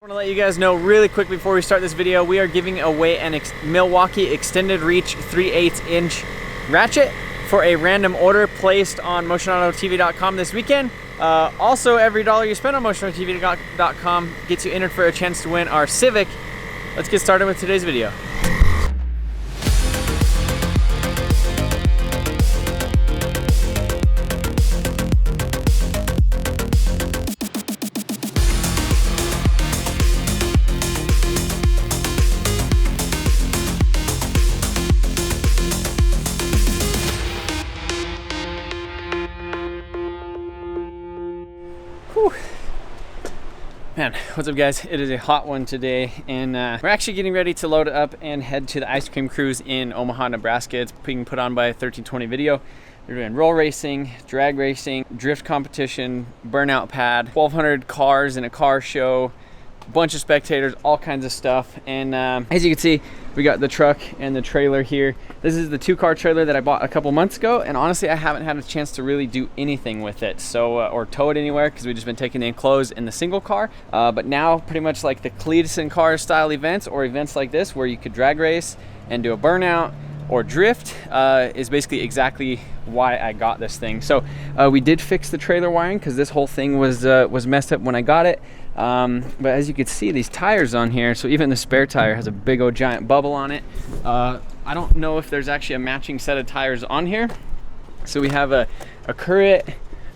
I want to let you guys know really quick before we start this video, we are giving away an Milwaukee extended reach 3/8 inch ratchet for a random order placed on MotionAutoTv.com this weekend. Also, every dollar you spend on MotionAutoTv.com gets you entered for a chance to win our Civic. Let's get started with today's video. Whew. Man, what's up guys? It is a hot one today, and we're actually getting ready to load it up and head to the ice cream cruise in Omaha, Nebraska. It's being put on by 1320 Video. They're doing roll racing, drag racing, drift competition, burnout pad, 1,200 cars in a car show, a bunch of spectators, all kinds of stuff. And as you can see, we got the truck and the trailer here. This is the 2-car trailer that I bought a couple months ago, and honestly I haven't had a chance to really do anything with it, so or tow it anywhere, because we've just been taking the enclosed in the single car. But now pretty much like the Cletus and car style events, or events like this where you could drag race and do a burnout or drift, is basically exactly why I got this thing. So we did fix the trailer wiring because this whole thing was messed up when I got it. But as you can see, these tires on here, so even the spare tire has a big old giant bubble on it. I don't know if there's actually a matching set of tires on here. So we have a Current,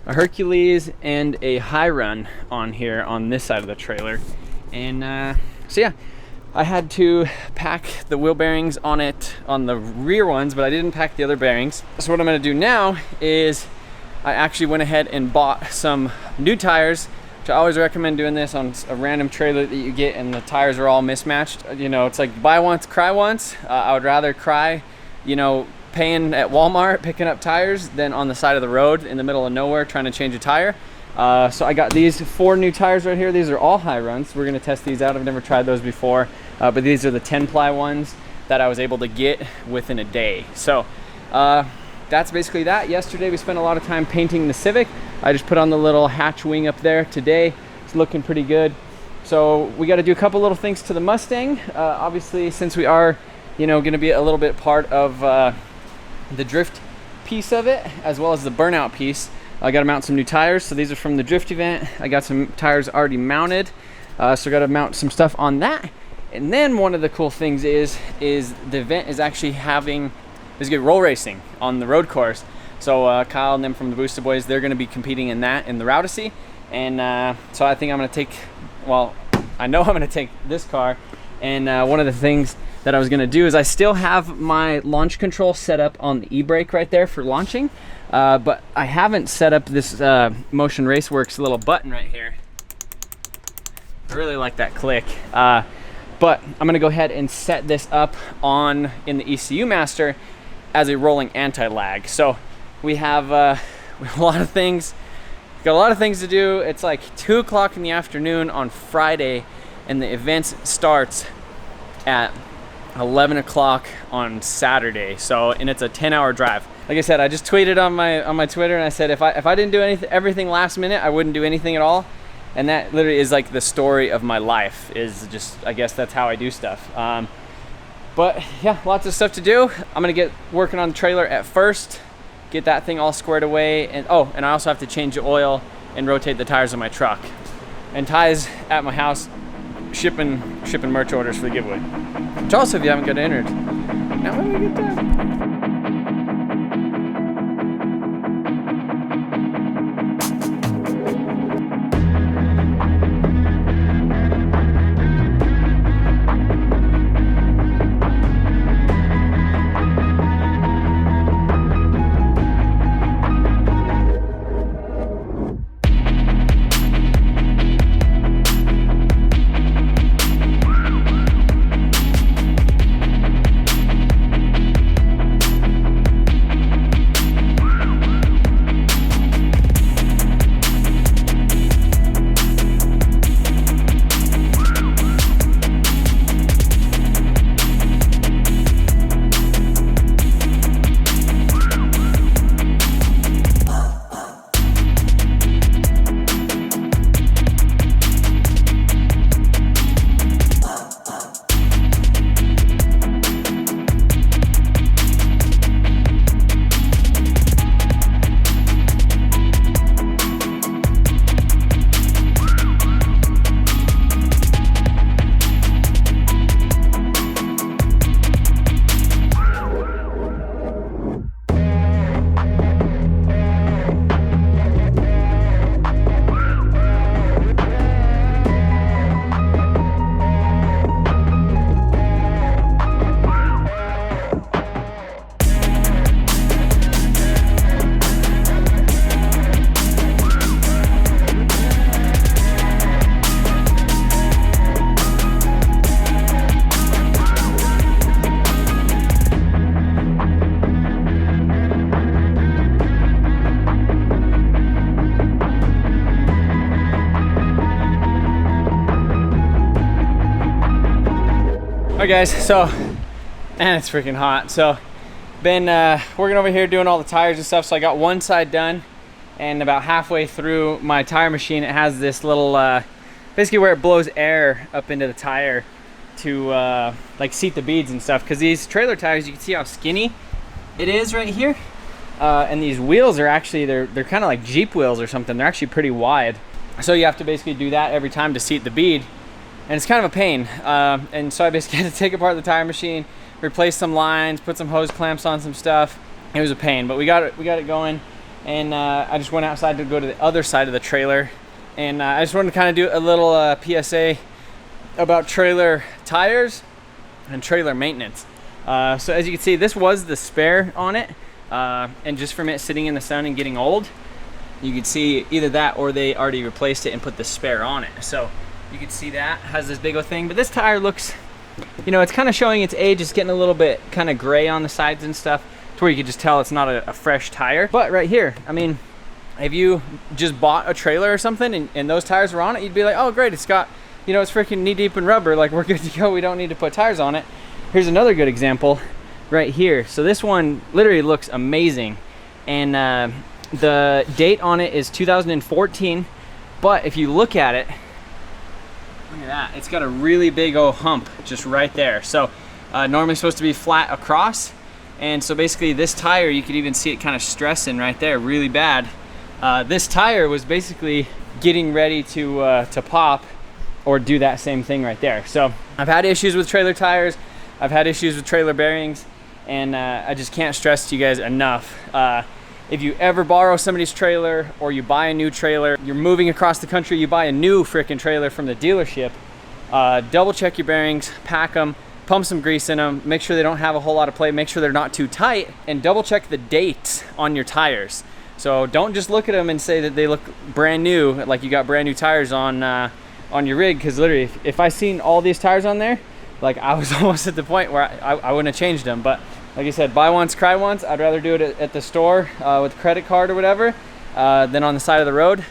a Hercules, and a High Run on here on this side of the trailer. And so yeah, I had to pack the wheel bearings on it on the rear ones, but I didn't pack the other bearings. So what I'm gonna do now is I actually went ahead and bought some new tires, which I always recommend doing this on a random trailer that you get and the tires are all mismatched. You know, it's like buy once, cry once. I would rather cry, you know, paying at Walmart, picking up tires, than on the side of the road in the middle of nowhere trying to change a tire. So I got these 4 new tires right here. These are all High Runs. We're gonna test these out. I've never tried those before, but these are the 10-ply ones that I was able to get within a day. So that's basically that. Yesterday we spent a lot of time painting the Civic. I just put on the little hatch wing up there. Today it's looking pretty good. So we got to do a couple little things to the Mustang. Obviously, since we are, you know, going to be a little bit part of the drift piece of it, as well as the burnout piece, I got to mount some new tires. So these are from the drift event. I got some tires already mounted, so I got to mount some stuff on that. And then one of the cool things is the event is actually having good roll racing on the road course. So Kyle and them from the Booster Boys, they're going to be competing in that in the Routacy. And so I think I'm going to take, well, I know I'm going to take this car. And one of the things that I was going to do is I still have my launch control set up on the e-brake right there for launching. But I haven't set up this Motion Raceworks little button right here. I really like that click. But I'm going to go ahead and set this up in the ECU Master as a rolling anti-lag. So we have a lot of things. We've got a lot of things to do. It's like 2 o'clock in the afternoon on Friday, and the event starts at 11 o'clock on Saturday. So, and it's a 10-hour drive. Like I said, I just tweeted on my Twitter, and I said if I didn't do everything last minute, I wouldn't do anything at all. And that literally is like the story of my life. Is just, I guess that's how I do stuff. But yeah, lots of stuff to do. I'm gonna get working on the trailer at first, get that thing all squared away, and and I also have to change the oil and rotate the tires on my truck. And Ty's at my house shipping merch orders for the giveaway. Which also, if you haven't got entered, now when we get there. All right guys, so, man, it's freaking hot. So, been working over here doing all the tires and stuff. So I got one side done, and about halfway through my tire machine, it has this little, basically where it blows air up into the tire to like seat the beads and stuff. Because these trailer tires, you can see how skinny it is right here. And these wheels are actually, they're kind of like Jeep wheels or something. They're actually pretty wide. So you have to basically do that every time to seat the bead. And it's kind of a pain. And so I basically had to take apart the tire machine, replace some lines, put some hose clamps on some stuff. It was a pain, but we got it going. And I just went outside to go to the other side of the trailer. And I just wanted to kind of do a little PSA about trailer tires and trailer maintenance. So as you can see, this was the spare on it. And just from it sitting in the sun and getting old, you can see either that or they already replaced it and put the spare on it. So you can see that has this big old thing, but this tire looks, you know, it's kind of showing its age. It's getting a little bit kind of gray on the sides and stuff, to where you can just tell it's not a fresh tire. But right here, I mean, if you just bought a trailer or something and those tires were on it, you'd be like, oh great, it's got, you know, it's freaking knee deep in rubber, like we're good to go, we don't need to put tires on it. Here's another good example right here. So this one literally looks amazing, and the date on it is 2014, but if you look at it, look at that, it's got a really big old hump just right there. So normally supposed to be flat across, and so basically this tire, you could even see it kind of stressing right there really bad. This tire was basically getting ready to pop or do that same thing right there. So I've had issues with trailer tires, I've had issues with trailer bearings, and I just can't stress to you guys enough. If you ever borrow somebody's trailer or you buy a new trailer, you're moving across the country, you buy a new freaking trailer from the dealership, double check your bearings, pack them, pump some grease in them, make sure they don't have a whole lot of play, make sure they're not too tight, and double check the dates on your tires. So don't just look at them and say that they look brand new, like you got brand new tires on your rig, because literally if I seen all these tires on there, like I was almost at the point where I wouldn't have changed them. But like I said, buy once, cry once. I'd rather do it at the store with a credit card or whatever than on the side of the road,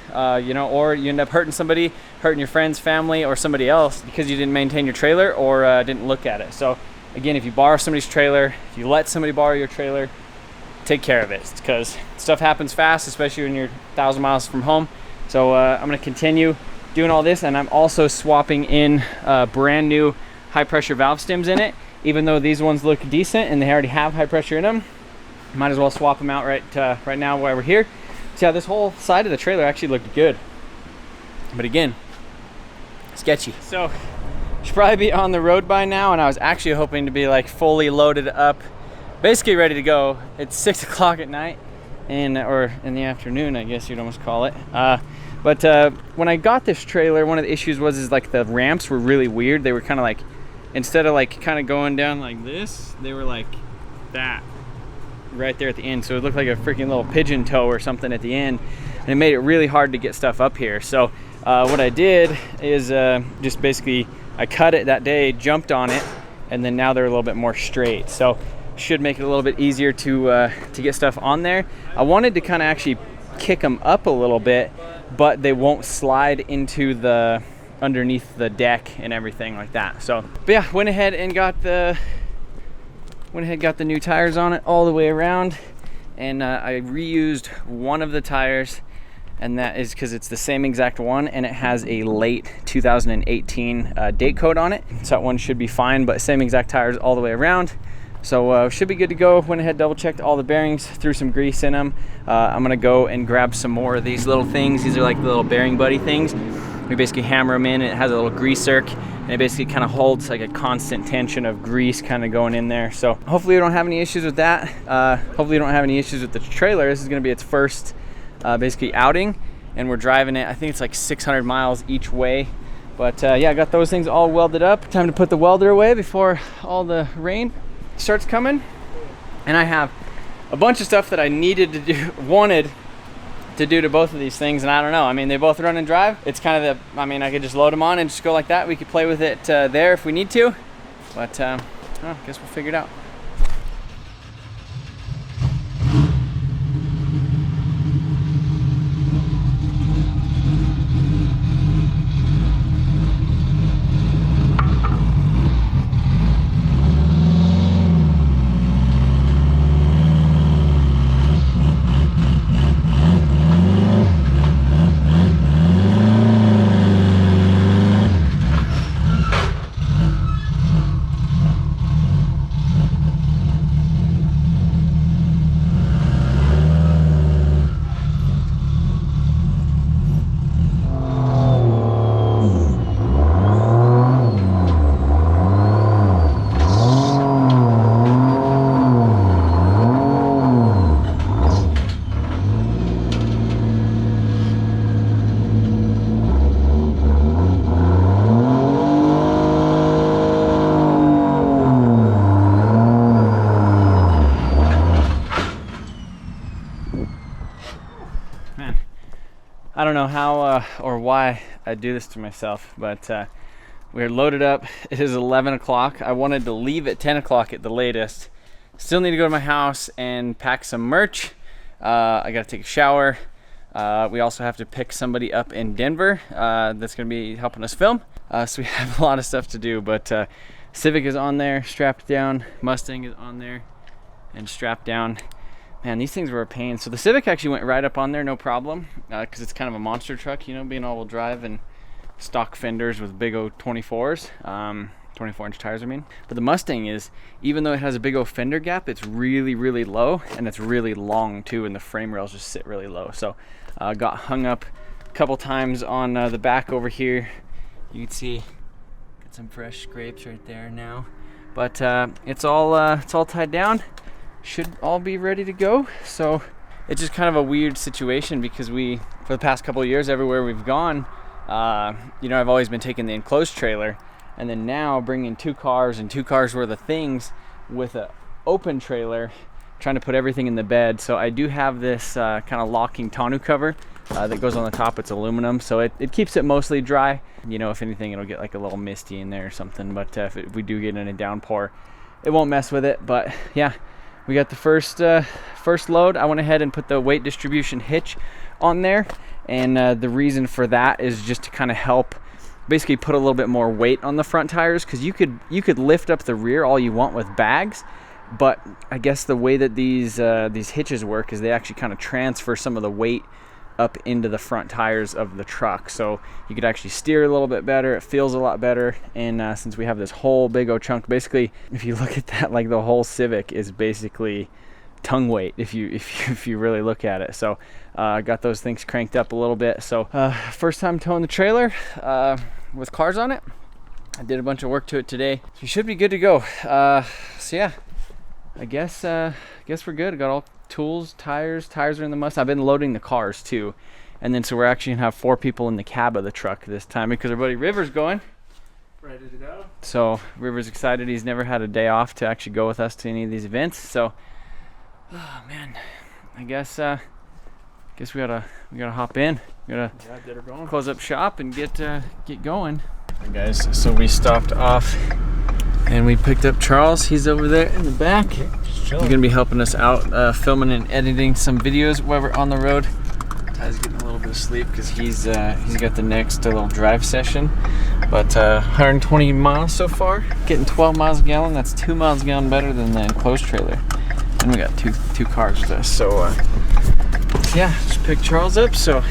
you know, or you end up hurting somebody, hurting your friends, family, or somebody else because you didn't maintain your trailer or didn't look at it. So again, if you borrow somebody's trailer, if you let somebody borrow your trailer, take care of it, because stuff happens fast, especially when you're 1,000 miles from home. So I'm going to continue doing all this, and I'm also swapping in brand new high pressure valve stems in it. Even though these ones look decent and they already have high pressure in them, might as well swap them out right now while we're here. See how this whole side of the trailer actually looked good, but again, sketchy. So should probably be on the road by now, and I was actually hoping to be like fully loaded up, basically ready to go. It's 6 o'clock at night, or in the afternoon, I guess you'd almost call it. But when I got this trailer, one of the issues was like the ramps were really weird. They were kind of like, instead of like kind of going down like this, they were like that right there at the end. So it looked like a freaking little pigeon toe or something at the end, and it made it really hard to get stuff up here. So what I did is just basically I cut it that day, jumped on it, and then now they're a little bit more straight. So should make it a little bit easier to get stuff on there. I wanted to kind of actually kick them up a little bit, but they won't slide into the underneath the deck and everything like that. So but yeah, went ahead got the new tires on it all the way around, and I reused one of the tires, and that is because it's the same exact one and it has a late 2018 date code on it. So that one should be fine, but same exact tires all the way around. So should be good to go. Went ahead, double checked all the bearings, threw some grease in them. I'm gonna go and grab some more of these little things. These are like the little bearing buddy things. We basically hammer them in, and it has a little grease zerk, and it basically kind of holds like a constant tension of grease kind of going in there. So hopefully we don't have any issues with that. Hopefully we don't have any issues with the trailer. This is gonna be its first basically outing, and we're driving it, I think it's like 600 miles each way. But yeah, I got those things all welded up. Time to put the welder away before all the rain starts coming. And I have a bunch of stuff that I wanted to do to both of these things, and I don't know, I mean, they both run and drive. It's kind of I mean, I could just load them on and just go like that. We could play with it there if we need to, but I guess we'll figure it out. don't know how or why I do this to myself, but we're loaded up. It is 11 o'clock. I wanted to leave at 10 o'clock at the latest. Still need to go to my house and pack some merch. I gotta take a shower. We also have to pick somebody up in Denver that's gonna be helping us film. So we have a lot of stuff to do, but Civic is on there, strapped down. Mustang is on there and strapped down. Man, these things were a pain. So the Civic actually went right up on there, no problem, because it's kind of a monster truck, you know, being all-wheel drive and stock fenders with big old 24s, 24-inch tires, I mean. But the Mustang is, even though it has a big old fender gap, it's really, really low, and it's really long too, and the frame rails just sit really low. So got hung up a couple times on the back over here. You can see got some fresh scrapes right there now, but it's all tied down. Should all be ready to go. So it's just kind of a weird situation because for the past couple of years, everywhere we've gone, you know, I've always been taking the enclosed trailer, and then now bringing 2 cars and 2 cars worth of things with an open trailer, trying to put everything in the bed. So I do have this kind of locking tonneau cover that goes on the top. It's aluminum, so it keeps it mostly dry. You know, if anything, it'll get like a little misty in there or something, but if we do get in a downpour, it won't mess with it. But yeah, we got the first load. I went ahead and put the weight distribution hitch on there, and the reason for that is just to kind of help basically put a little bit more weight on the front tires, because you could lift up the rear all you want with bags, but I guess the way that these hitches work is they actually kind of transfer some of the weight up into the front tires of the truck, so you could actually steer a little bit better. It feels a lot better, and since we have this whole big old chunk, basically if you look at that, like the whole Civic is basically tongue weight if you really look at it. So I got those things cranked up a little bit. So first time towing the trailer with cars on it. I did a bunch of work to it today, so you should be good to go. So yeah, I guess we're good. I got all tools, tires are in the Mustang. I've been loading the cars too, and then so we're actually gonna have 4 people in the cab of the truck this time because our buddy River's going. Ready to go. So River's excited. He's never had a day off to actually go with us to any of these events. So, oh man, I guess we gotta hop in. We gotta close up shop and get going. Hey guys, so we stopped off and we picked up Charles. He's over there in the back. He's gonna be helping us out filming and editing some videos while we're on the road. Ty's getting a little bit of sleep because he's got the next little drive session. But 120 miles so far, getting 12 miles a gallon. That's 2 miles a gallon better than the enclosed trailer. And we got two cars with us. So yeah, just picked Charles up. So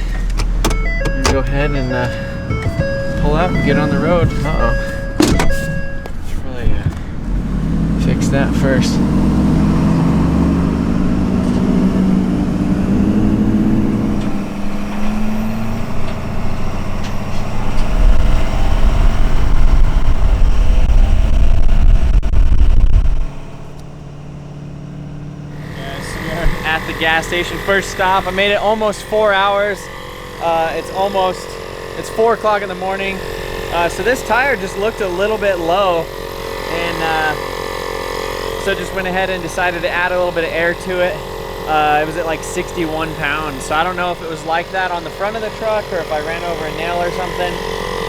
we're gonna go ahead and pull out and get on the road. Let's really fix that first. At the gas station, first stop. I made it almost 4 hours. It's 4 o'clock in the morning. So this tire just looked a little bit low, and so just went ahead and decided to add a little bit of air to it. It was at like 61 pounds. So I don't know if it was like that on the front of the truck or if I ran over a nail or something.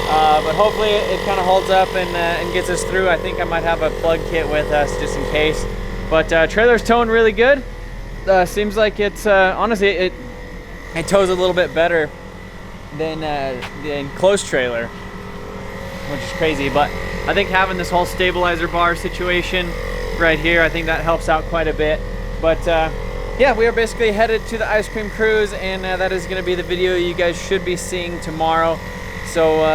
But hopefully it kind of holds up and gets us through. I think I might have a plug kit with us just in case. But trailer's towing really good. Seems like it's honestly it tows a little bit better than the enclosed trailer, which is crazy. But I think having this whole stabilizer bar situation right here, I think that helps out quite a bit. But yeah, we are basically headed to the ice cream cruise, and that is going to be the video you guys should be seeing tomorrow. So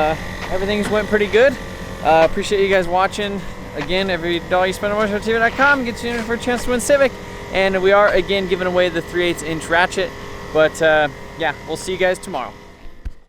everything's went pretty good. Appreciate you guys watching. Again, every dollar you spend on MotionAutoTv.com gets you in for a chance to win Civic. And we are again giving away the 3/8 inch ratchet. But yeah, we'll see you guys tomorrow.